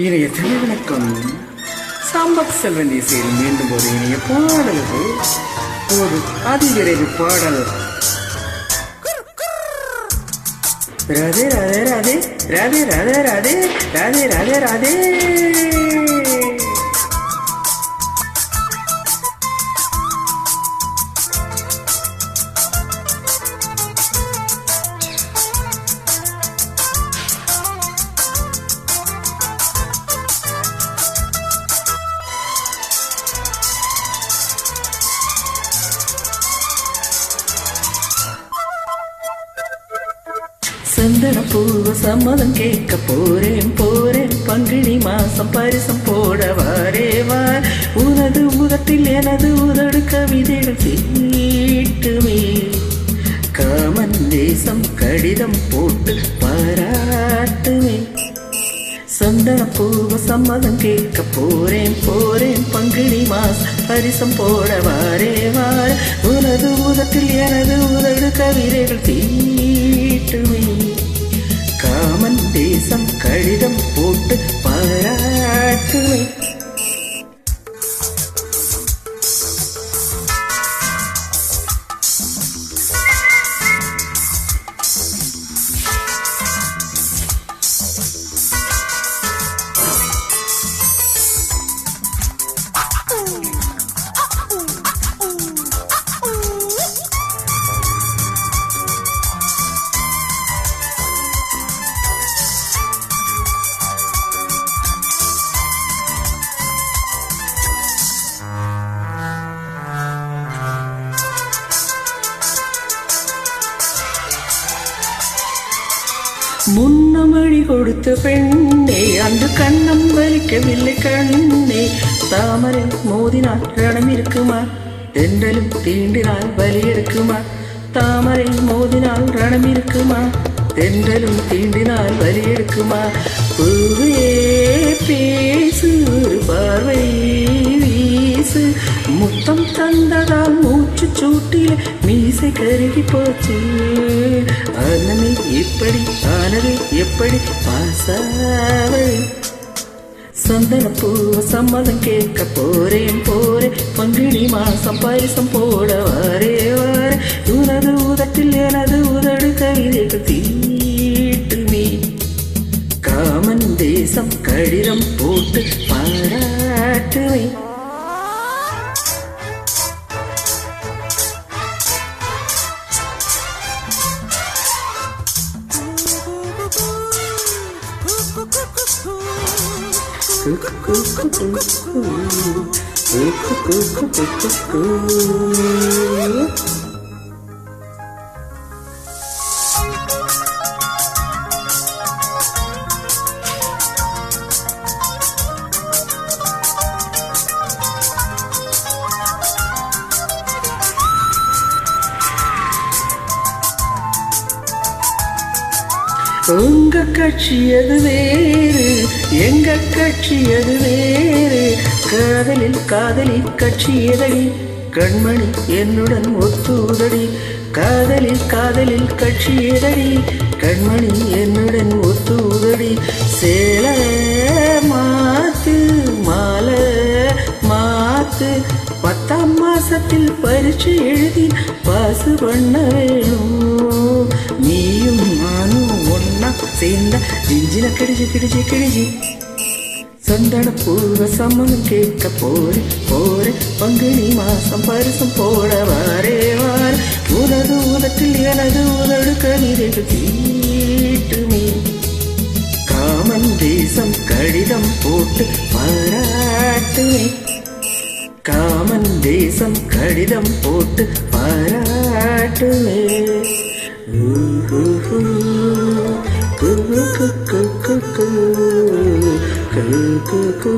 இணைய திருவிணக்கம் சாம்பக் செல்வன் இசையில் மீண்டும் ஒரு இணைய பாடல்கள் ஒரு அதிவிரைவு பாடல். ராதே ராதே ராதே ராதே ராதே ராதே ராதே ராதே ராதே. சந்தன பூவ சம்மதம் கேட்க போறேன் பங்குனி மாசம் பரிசம் போட வாரேவார். உனது உதட்டில் எனது உதடு கவிதைகள் தீட்டுமே. காமன் தேசம் கடிதம் போட்டு பாராட்டுமே. சந்தன பூவ சம்மதம் கேட்க போறேன் பங்குனி மாசம் பரிசம் போட வாரேவார். உனது உதட்டில் எனது உதடு கவிதைகள் தீட்டுமே. காமன் தேசம் கடிதம் போட்டு பாராட்டுமே. முன்னமழி கொடுத்த பெண்ணே அன்று கண்ணம் வலிக்கவில்லை கண்ணே. தாமரை மோதினால் ரணம் இருக்குமா, தென்றலும் தீண்டினால் வலி எடுக்குமா. தாமரை மோதினால் ரணம் இருக்குமா, தென்றலும் தீண்டினால் வலி எடுக்குமா. பூவே பேசு பார்வை வீசு, முத்தம் தந்ததால் மூச்சு சூட்டில மீசை கருகி போச்சு. ஆனமே எப்படி ஆனது எப்படி பாசாவ. சந்தன பூவ சம்மதம் கேட்க போறேன் பங்குனி மாசம் பரிசம் போட வாரேவார். உனது உதட்டில் எனது உதடு கவிதைகள் தீட்டுமே. காமன் தேசம் கடிதம் போட்டு பாராட்டுமே. உங்க கட்சி அது வேறு, எங்க கட்சி அது வேறு. காதலில் காதலி கட்சி எதடி, கண்மணி என்னுடன் ஒத்துதடி. காதலில் காதலில் கட்சி எதடி, கண்மணி என்னுடன் ஒத்துதடி. சேல மாத்து மாலை மாத்து, 10ஆம் மாசத்தில் பரீட்சை எழுதி பாசு பண்ண வேணும். நீயும் நானும் ஒன்னா சேர்ந்த நெஞ்சில கிடிச்சு கிடிச்சு கிடிச்சு. சந்தன பூவ சம்மதம் கேட்க போறேன் பங்குனி மாசம் பரிசம் போட வாரேவார். உனது உதட்டில் எனது உதடு கவிதைகள் தீட்டுமே. காமன் தேசம் கடிதம் போட்டு பாராட்டுமே. காமன் தேசம் கடிதம் போட்டு பாராட்டுமே. கு